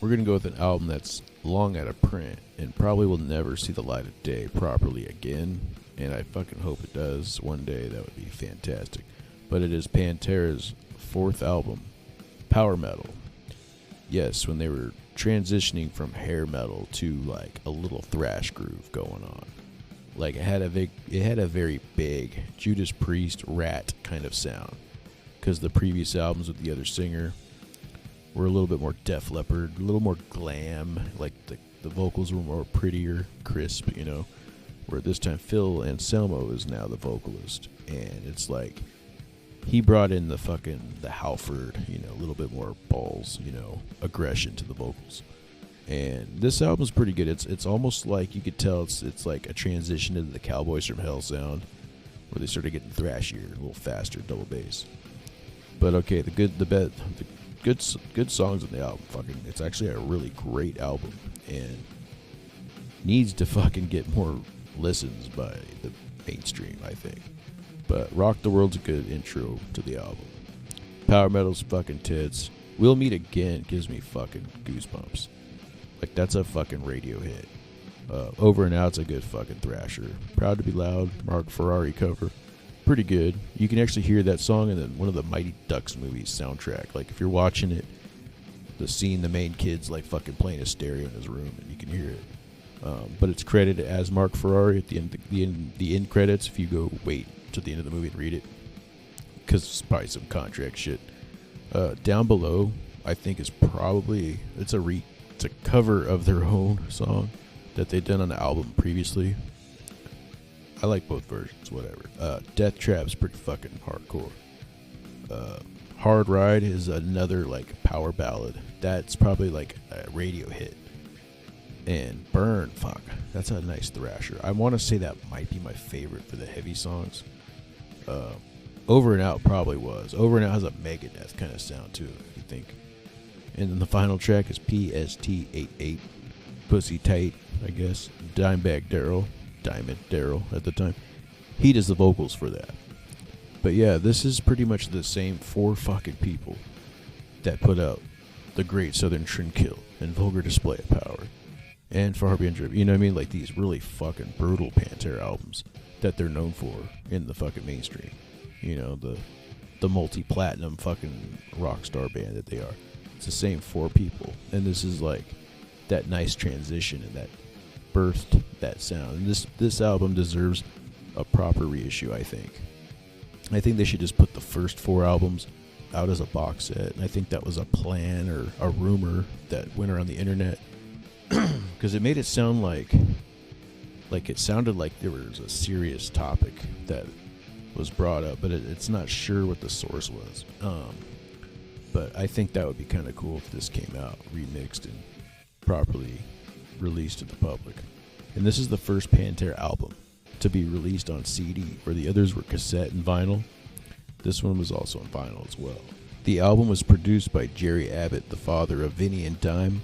we're going to go with an album that's long out of print and probably will never see the light of day properly again. And I fucking hope it does one day. That would be fantastic. But it is Pantera's fourth album, Power Metal. Yes, when they were transitioning from hair metal to like a little thrash groove going on. Like it had a very big Judas Priest Rat kind of sound. Because the previous albums with the other singer were a little bit more Def Leppard, a little more glam, like the vocals were more prettier, crisp, you know. Where this time Phil Anselmo is now the vocalist, and it's like he brought in the Halford, you know, a little bit more balls, you know, aggression to the vocals. And this album's pretty good. It's almost like you could tell it's like a transition into the Cowboys from Hell sound, where they started getting thrashier, a little faster, double bass. But okay, the good songs on the album. Fucking, it's actually a really great album and needs to fucking get more listens by the mainstream, I think. But Rock the World's a good intro to the album. Power Metal's fucking tits. We'll Meet Again gives me fucking goosebumps. Like, that's a fucking radio hit. Over and Out's a good fucking thrasher. Proud to Be Loud, Mark Ferrari cover. Pretty good. You can actually hear that song in one of the Mighty Ducks movies soundtrack. Like, if you're watching it, the main kid's like fucking playing a stereo in his room, and you can hear it. But it's credited as Mark Ferrari at the end credits. If you go wait to the end of the movie and read it, because it's probably some contract shit. Down Below, I think is probably it's a cover of their own song that they'd done on the album previously. I like both versions, whatever. Death Trap's pretty fucking hardcore. Hard Ride is another like power ballad. That's probably like a radio hit. And Burn, fuck, that's a nice thrasher. I want to say that might be my favorite for the heavy songs. Over and Out probably was. Over and Out has a Megadeth kind of sound too, you think. And then the final track is PST88, Pussy Tight, I guess. Diamond Daryl at the time. He does the vocals for that. But yeah, this is pretty much the same four fucking people that put out The Great Southern Trendkill and Vulgar Display of Power. And Fabian Drip, you know what I mean? Like these really fucking brutal Pantera albums that they're known for in the fucking mainstream. You know, the multi-platinum fucking rock star band that they are. It's the same four people. And this is like that nice transition and that birthed that sound. And this album deserves a proper reissue, I think. I think they should just put the first four albums out as a box set. And I think that was a plan or a rumor that went around the internet. Because it made it sound like it sounded like there was a serious topic that was brought up, but it's not sure what the source was. But I think that would be kind of cool if this came out remixed and properly released to the public. And this is the first Pantera album to be released on CD, where the others were cassette and vinyl. This one was also on vinyl as well. The album was produced by Jerry Abbott, the father of Vinny and Dime.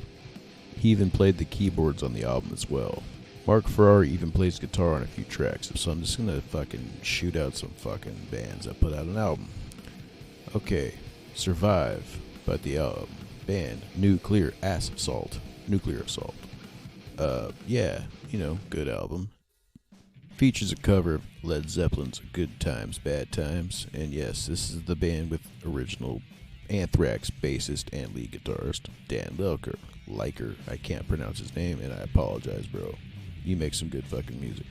He even played the keyboards on the album as well. Mark Ferrari even plays guitar on a few tracks, so I'm just gonna fucking shoot out some fucking bands that put out an album. Okay, Survive by the band Nuclear Assault. Yeah, you know, good album. Features a cover of Led Zeppelin's Good Times, Bad Times, and yes, this is the band with original Anthrax bassist and lead guitarist Dan Liker. I can't pronounce his name, and I apologize, bro. You make some good fucking music.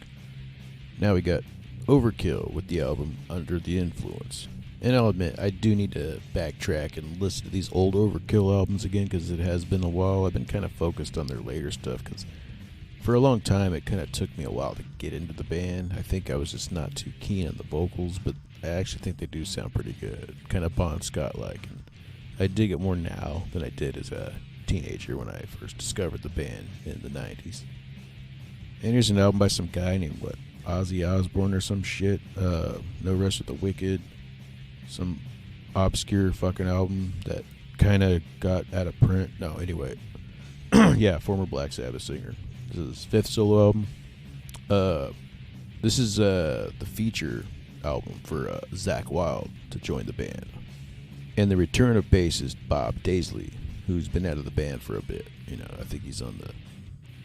Now we got Overkill with the album Under the Influence. And I'll admit, I do need to backtrack and listen to these old Overkill albums again, because it has been a while. I've been kind of focused on their later stuff, because for a long time it kind of took me a while to get into the band. I think I was just not too keen on the vocals, but I actually think they do sound pretty good. Kind of Bon Scott-like. And I dig it more now than I did as a teenager when I first discovered the band in the 90s. And here's an album by some guy named, Ozzy Osbourne or some shit. No Rest with the Wicked. Some obscure fucking album that kind of got out of print. No, anyway. Yeah, former Black Sabbath singer. This is his fifth solo album. This is the feature album for Zakk Wylde to join the band. And the return of bassist Bob Daisley, who's been out of the band for a bit. You know, I think he's on the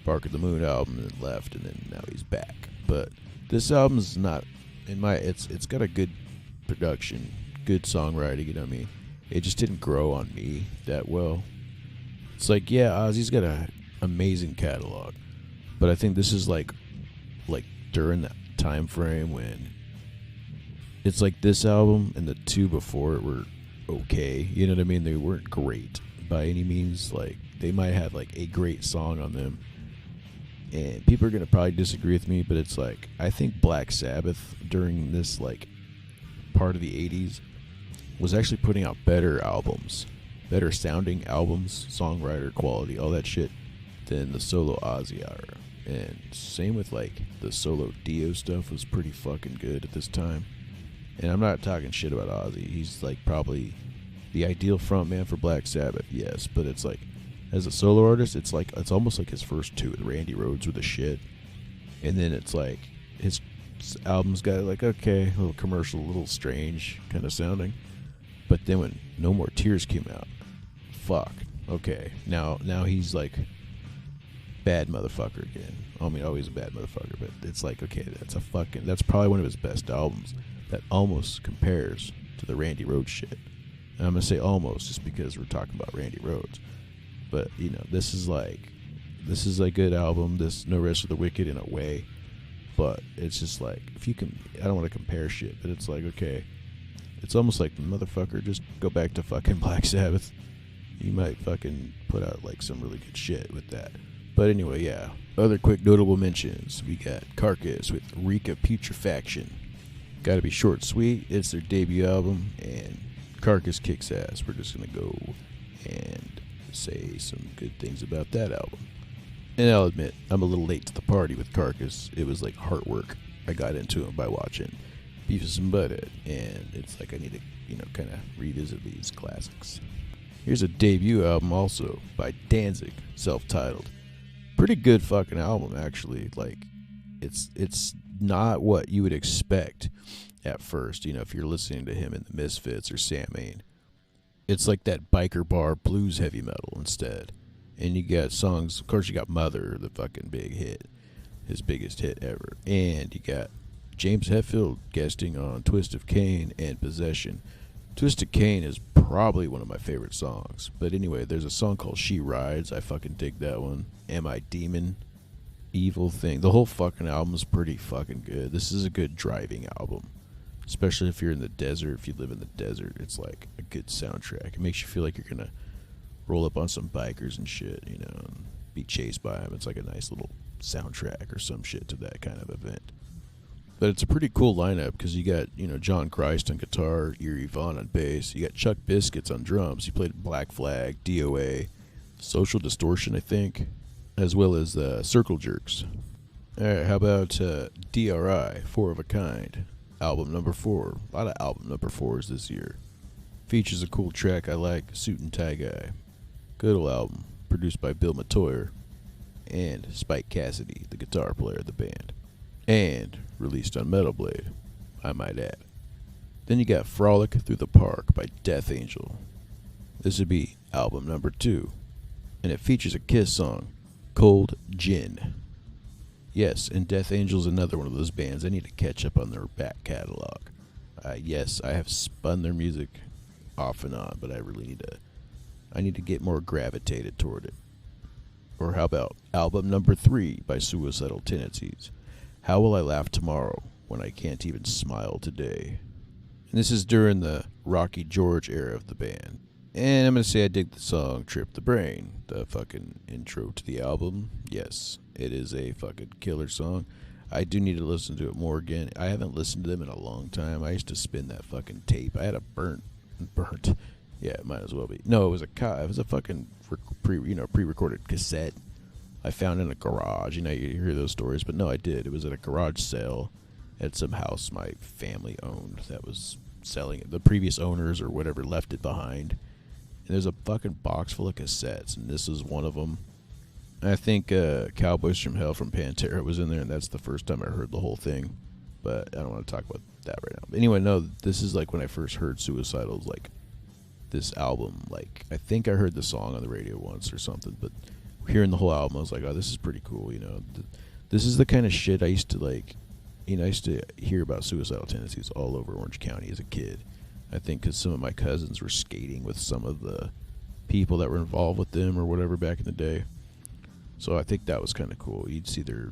Bark of the Moon album and then left, and then now he's back. But this album's not, it's got a good production, good songwriting, you know what I mean? It just didn't grow on me that well. It's like, yeah, Ozzy's got an amazing catalog, but I think this is like during that time frame when it's like this album and the two before it were okay, you know what I mean? They weren't great by any means. Like, they might have like a great song on them, and people are gonna probably disagree with me, but it's like, I think Black Sabbath during this like part of the 80s was actually putting out better albums, better sounding albums, songwriter quality, all that shit, than the solo Ozzy era. And same with like the solo Dio stuff was pretty fucking good at this time. And I'm not talking shit about Ozzy. He's like probably the ideal frontman for Black Sabbath, yes, but it's like, as a solo artist, it's like, it's almost like his first two with Randy Rhoads were the shit. And then it's like his albums got like, okay, a little commercial, a little strange kind of sounding. But then when No More Tears came out, fuck, okay, now he's like bad motherfucker again. I mean, always a bad motherfucker, but it's like, okay, that's probably one of his best albums that almost compares to the Randy Rhoads shit. And I'm gonna say almost just because we're talking about Randy Rhoads. But, you know, this is a good album. This No Rest for the Wicked in a way. But it's just like, if you can, I don't want to compare shit, but it's like, okay, it's almost like, motherfucker, just go back to fucking Black Sabbath. You might fucking put out like some really good shit with that. But anyway, yeah. Other quick notable mentions. We got Carcass with Rika Putrefaction. Gotta be short and sweet. It's their debut album, and Carcass kicks ass. We're just gonna go and say some good things about that album. And I'll admit, I'm a little late to the party with Carcass. It was like heart work. I got into it by watching Beavis and Butthead, and it's like I need to, you know, kind of revisit these classics. Here's a debut album also by Danzig, self-titled. Pretty good fucking album, actually. Like, it's not what you would expect at first, you know, if you're listening to him in the Misfits or Samhain. It's like that biker bar blues heavy metal instead. And you got songs, of course you got Mother, the fucking big hit, his biggest hit ever. And you got James Hetfield guesting on Twist of Cain and Possession. Twist of Cain is probably one of my favorite songs. But anyway, there's a song called She Rides. I fucking dig that one. Am I Demon? Evil Thing. The whole fucking album is pretty fucking good. This is a good driving album. Especially if you're in the desert. If you live in the desert, it's like a good soundtrack. It makes you feel like you're going to roll up on some bikers and shit, you know, and be chased by them. It's like a nice little soundtrack or some shit to that kind of event. But it's a pretty cool lineup because you got, you know, John Christ on guitar, Eerie Von on bass. You got Chuck Biscuits on drums. He played Black Flag, DOA, Social Distortion, I think, as well as Circle Jerks. All right, how about DRI, Four of a Kind, album number 4. A lot of album number 4s this year. Features a cool track I like, Suit and Tie Guy. Good old album, produced by Bill Matoyer and Spike Cassidy, the guitar player of the band. And released on Metal Blade, I might add. Then you got Frolic Through the Park by Death Angel. This would be album number 2. And it features a Kiss song, Cold Gin. Yes, and Death Angel's another one of those bands I need to catch up on their back catalog. Yes, I have spun their music off and on, but I really need to get more gravitated toward it. Or how about album number 3 by Suicidal Tendencies, How Will I Laugh Tomorrow When I Can't Even Smile Today? And this is during the Rocky George era of the band. And I'm going to say I dig the song Trip the Brain, the fucking intro to the album. Yes, it is a fucking killer song. I do need to listen to it more again. I haven't listened to them in a long time. I used to spin that fucking tape. I had a burnt. Yeah, it might as well be. No, it was a fucking pre-recorded cassette I found in a garage. You know, you hear those stories, but no, I did. It was at a garage sale at some house my family owned that was selling it. The previous owners or whatever left it behind. And there's a fucking box full of cassettes, and this is one of them. I think Cowboys from Hell from Pantera was in there, and that's the first time I heard the whole thing. But I don't want to talk about that right now. But anyway, no, this is like when I first heard Suicidal's like this album. Like, I think I heard the song on the radio once or something, but hearing the whole album, I was like, oh, this is pretty cool. This is the kind of shit I used to like. I used to hear about suicidal tendencies all over Orange County as a kid. I think because some of my cousins were skating with some of the people that were involved with them or whatever back in the day. So I think that was kind of cool. You'd see their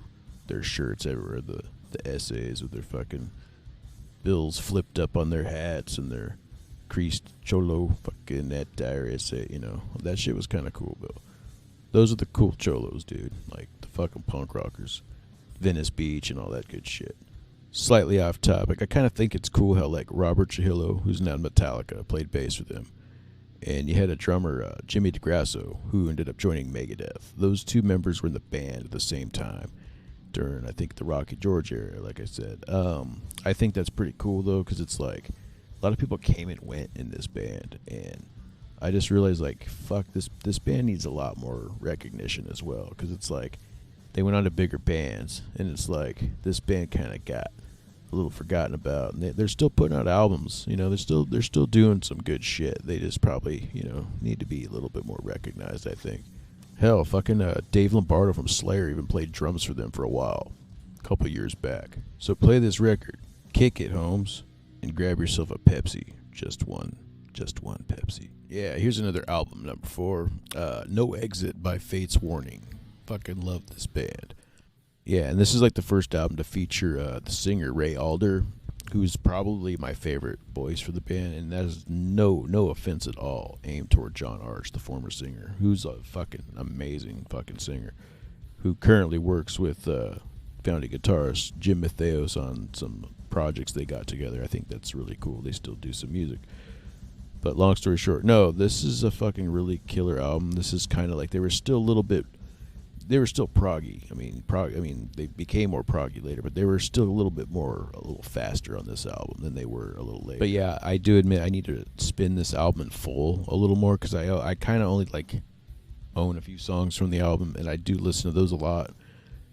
shirts everywhere, the essays with their fucking bills flipped up on their hats and their creased cholo fucking that dire essay, That shit was kind of cool, Bill. Those are the cool cholos, dude. Like the fucking punk rockers. Venice Beach and all that good shit. Slightly off topic, I kind of think it's cool how like Robert Trujillo, who's now in Metallica, played bass with him. And you had a drummer, Jimmy DeGrasso, who ended up joining Megadeth. Those two members were in the band at the same time during, I think, the Rocky George era, like I said. I think that's pretty cool, though, because it's like a lot of people came and went in this band. And I just realized, like, fuck, this band needs a lot more recognition as well. Because it's like they went on to bigger bands, and it's like this band kind of got a little forgotten about, and they're still putting out albums. They're still doing some good shit. They just probably need to be a little bit more recognized, I think. Hell, fucking Dave Lombardo from Slayer even played drums for them for a while, a couple years back. So play this record, kick it, Holmes, and grab yourself a Pepsi. Just one Pepsi. Yeah, here's another album, number 4, No Exit by Fate's Warning. Fucking love this band. Yeah, and this is like the first album to feature the singer Ray Alder, who's probably my favorite voice for the band, and that is no offense at all aimed toward John Arch, the former singer, who's a fucking amazing fucking singer, who currently works with founding guitarist Jim Matheos on some projects they got together. I think that's really cool. They still do some music. But long story short, no, this is a fucking really killer album. This is kind of like they were still proggy. I mean, they became more proggy later, but they were still a little faster on this album than they were a little later. But yeah, I do admit I need to spin this album in full a little more, because I kind of only like own a few songs from the album, and I do listen to those a lot.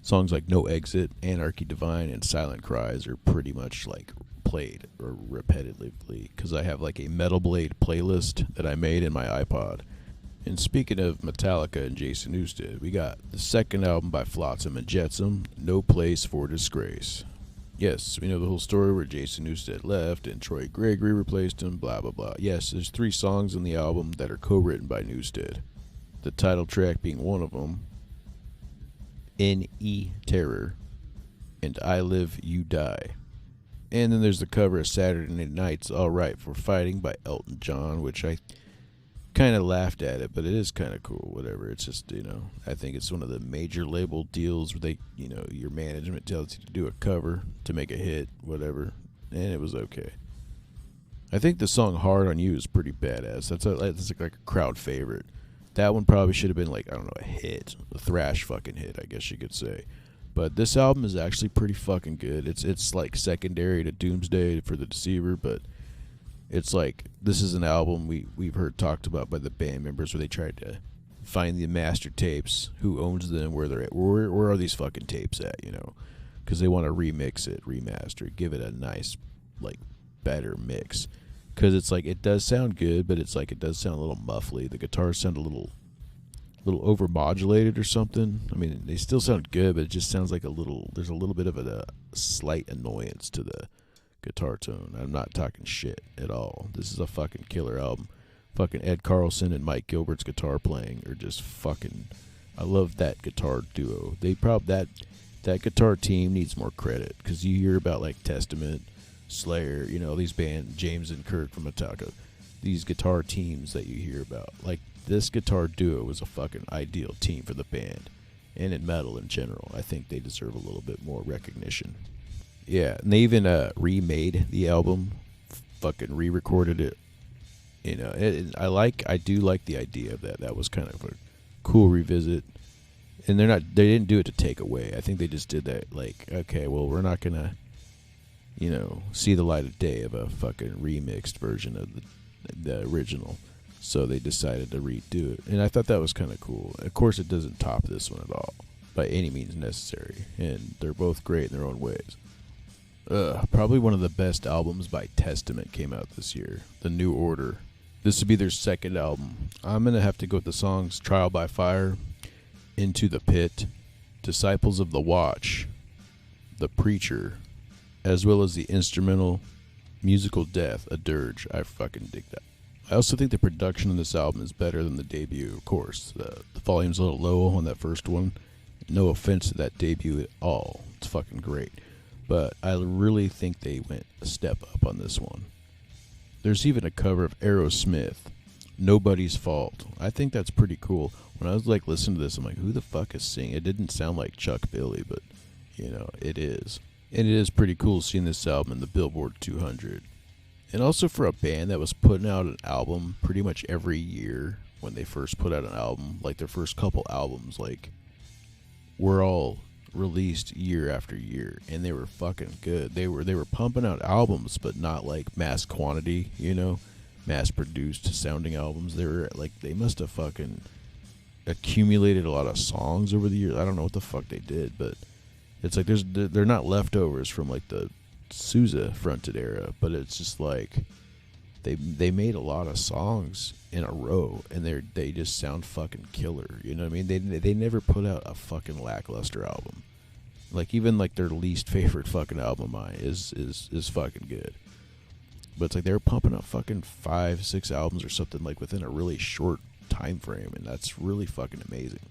Songs like No Exit, Anarchy Divine, and Silent Cries are pretty much like played or repetitively, because I have like a Metal Blade playlist that I made in my iPod. And speaking of Metallica and Jason Newsted, we got the second album by Flotsam and Jetsam, No Place for Disgrace. Yes, we know the whole story where Jason Newsted left and Troy Gregory replaced him, blah, blah, blah. Yes, there's 3 songs on the album that are co-written by Newsted. The title track being one of them, N.E. Terror, and I Live, You Die. And then there's the cover of Saturday Night's All Right for Fighting by Elton John, which I kind of laughed at it, but it is kind of cool, whatever. It's just, I think it's one of the major label deals where they, your management tells you to do a cover to make a hit, whatever, and it was okay. I think the song Hard on You is pretty badass. That's like a crowd favorite. That one probably should have been like, I don't know, a hit, a thrash fucking hit, I guess you could say. But this album is actually pretty fucking good. It's like secondary to Doomsday for the Deceiver, but it's like, this is an album we've heard talked about by the band members where they tried to find the master tapes, who owns them, where they're at, where are these fucking tapes at, because they want to remix it, remaster it, give it a nice, like, better mix. Because it's like, it does sound good, but it's like, it does sound a little muffly. The guitars sound a little overmodulated or something. I mean, they still sound good, but it just sounds like there's a little bit of a slight annoyance to the guitar tone. I'm not talking shit at all. This is a fucking killer album. Fucking Ed Carlson and Mike Gilbert's guitar playing are just fucking, I love that guitar duo. That guitar team needs more credit, because you hear about like Testament, Slayer, these bands, James and Kurt from Metallica, these guitar teams that you hear about. Like, this guitar duo was a fucking ideal team for the band, and in metal in general. I think they deserve a little bit more recognition. Yeah, and they even remade the album, fucking re-recorded it. I do like the idea of that. That was kind of a cool revisit. And they didn't do it to take away. I think they just did that like, okay, well, we're not gonna, see the light of day of a fucking remixed version of the original. So they decided to redo it. And I thought that was kind of cool. Of course, it doesn't top this one at all, by any means necessary. And they're both great in their own ways. Probably one of the best albums by Testament came out this year. The New Order. This would be their second album. I'm going to have to go with the songs Trial by Fire, Into the Pit, Disciples of the Watch, The Preacher, as well as the instrumental Musical Death, A Dirge. I fucking dig that. I also think the production on this album is better than the debut, of course. The volume's a little low on that first one. No offense to that debut at all. It's fucking great. But I really think they went a step up on this one. There's even a cover of Aerosmith, Nobody's Fault. I think that's pretty cool. When I was like listening to this, I'm like, who the fuck is singing? It didn't sound like Chuck Billy, but you know, it is. And it is pretty cool seeing this album in the Billboard 200. And also for a band that was putting out an album pretty much every year when they first put out an album, like their first couple albums, like, were all released year after year, and they were fucking good. They were pumping out albums, but not like mass quantity, you know, mass produced sounding albums. They must have fucking accumulated a lot of songs over the years. I don't know what the fuck they did, but it's like they're not leftovers from like the Sousa fronted era, but it's just like they made a lot of songs in a row, and they just sound fucking killer. You know what I mean? They never put out a fucking lackluster album. Like even like their least favorite fucking album of mine is fucking good. But it's like they're pumping out fucking 5-6 albums or something like within a really short time frame, and that's really fucking amazing.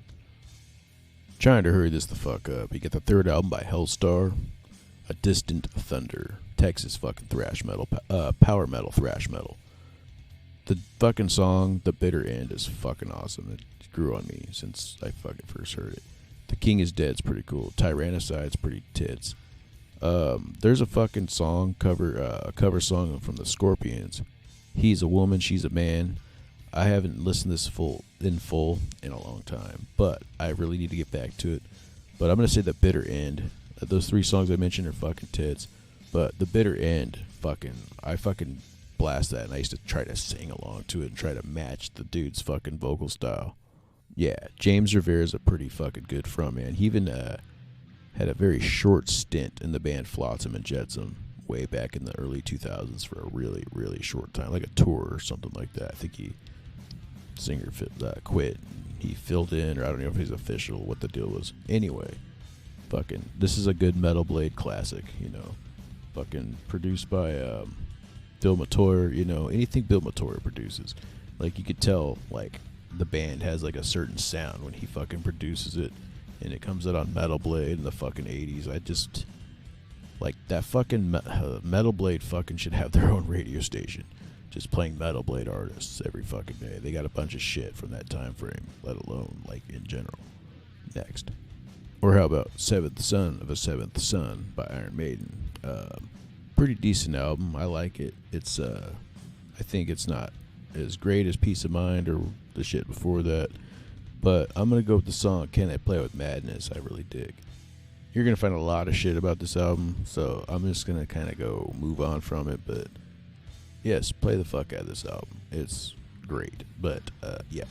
Trying to hurry this the fuck up. You get the third album by Hellstar, A Distant Thunder, Texas fucking thrash metal, power metal, thrash metal. The fucking song, The Bitter End, is fucking awesome. It grew on me since I fucking first heard it. The King is Dead's pretty cool. Tyrannicide's pretty tits. There's a fucking song, a cover song from the Scorpions. He's a Woman, She's a Man. I haven't listened to this in full in a long time, but I really need to get back to it. But I'm going to say The Bitter End. Those 3 songs I mentioned are fucking tits. But The Bitter End, I fucking blast that, and I used to try to sing along to it and try to match the dude's fucking vocal style. Yeah, James Rivera's a pretty fucking good frontman. He even had a very short stint in the band Flotsam and Jetsam way back in the early 2000s for a really, really short time, like a tour or something like that. I think singer quit. He filled in, or I don't know if he's official, what the deal was. Anyway, fucking, this is a good Metal Blade classic, you know. Fucking produced by Bill Matoyer, you know, anything Bill Matoyer produces. Like, you could tell, like, the band has, like, a certain sound when he fucking produces it, and it comes out on Metal Blade in the fucking 80s. I just, like, that fucking Metal Blade fucking should have their own radio station. Just playing Metal Blade artists every fucking day. They got a bunch of shit from that time frame, let alone, like, in general. Next. Or how about Seventh Son of a Seventh Son by Iron Maiden? Pretty decent album. I like it. It's, I think it's not as great as Peace of Mind or the shit before that, but I'm going to go with the song Can I Play With Madness. I really dig. You're going to find a lot of shit about this album, so I'm just going to kind of move on from it, but yes, play the fuck out of this album. It's great, but yeah,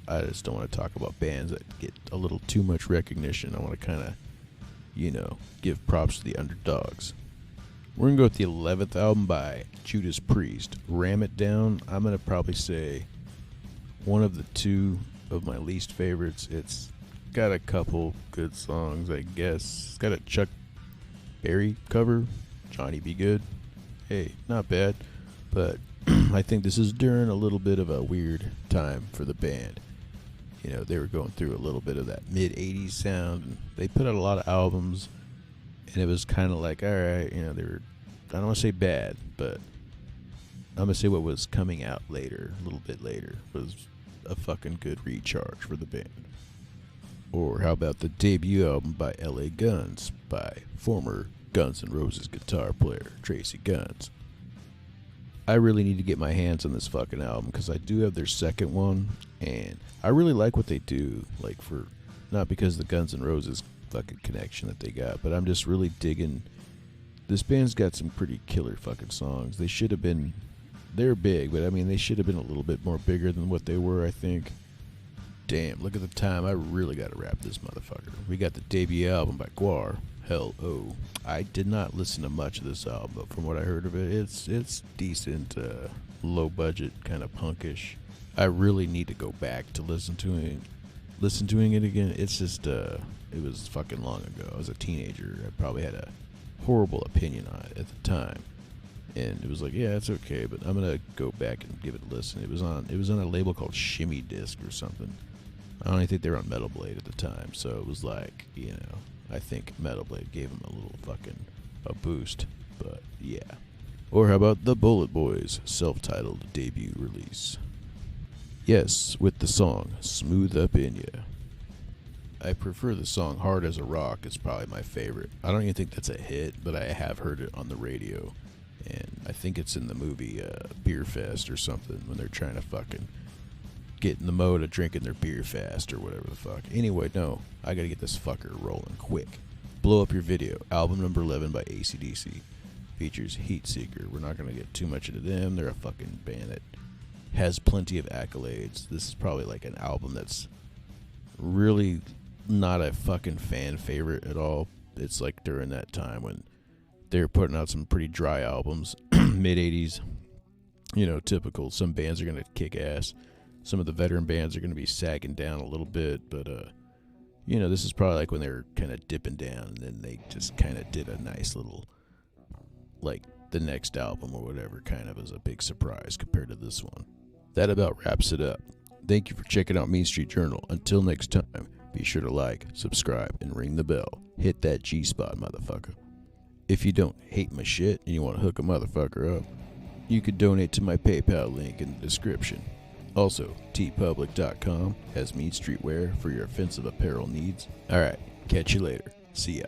I just don't want to talk about bands that get a little too much recognition. I want to kind of, you know, give props to the underdogs. We're going to go with the 11th album by Judas Priest, Ram It Down. I'm going to probably say one of the 2 of my least favorites. It's got a couple good songs, I guess. It's got a Chuck Berry cover, Johnny Be Good. Hey, not bad. But I think this is during a little bit of a weird time for the band. You know, they were going through a little bit of that mid-'80s sound. And they put out a lot of albums, and it was kind of like, all right, you know, they were, I don't want to say bad, but I'm going to say what was coming out later, a little bit later, was a fucking good recharge for the band. Or how about the debut album by L.A. Guns by former Guns N' Roses guitar player Tracy Guns. I really need to get my hands on this fucking album because I do have their second one, and I really like what they do, like, for, not because of the Guns N' Roses fucking connection that they got, but I'm just really digging. This band's got some pretty killer fucking songs. They should have been, they're big, but I mean, they should have been a little bit more bigger than what they were, I think. Damn, look at the time. I really got to wrap this motherfucker. We got the debut album by Guar, Hell Oh. I did not listen to much of this album, but from what I heard of it, it's decent. low budget, kind of punkish. I really need to go back to listen to it again. It's just it was fucking long ago. I was a teenager. I probably had a horrible opinion on it at the time, and it was like, yeah, it's okay, but I'm gonna go back and give it a listen. It was on a label called Shimmy Disc or something. I don't even think they were on Metal Blade at the time, so it was like, you know, I think Metal Blade gave them a little fucking a boost, but yeah. Or how about the Bullet Boys' self-titled debut release? Yes, with the song Smooth Up In Ya. I prefer the song Hard as a Rock. It's probably my favorite. I don't even think that's a hit, but I have heard it on the radio, and I think it's in the movie Beer Fest or something when they're trying to fucking get in the mode of drinking their beer fast or whatever the fuck. Anyway, no, I gotta get this fucker rolling quick. Blow Up Your Video, album number 11 by AC/DC. Features Heat Seeker. We're not gonna get too much into them. They're a fucking band that has plenty of accolades. This is probably like an album that's really not a fucking fan favorite at all. It's like during that time when they were putting out some pretty dry albums, mid 80s. You know, typical. Some bands are gonna kick ass. Some of the veteran bands are going to be sagging down a little bit, but, you know, this is probably like when they were kind of dipping down, and then they just kind of did a nice little, like, the next album or whatever, kind of as a big surprise compared to this one. That about wraps it up. Thank you for checking out Mean Street Journal. Until next time, be sure to like, subscribe, and ring the bell. Hit that G-spot, motherfucker. If you don't hate my shit and you want to hook a motherfucker up, you could donate to my PayPal link in the description. Also, tpublic.com has Mean Streetwear for your offensive apparel needs. Alright, catch you later. See ya.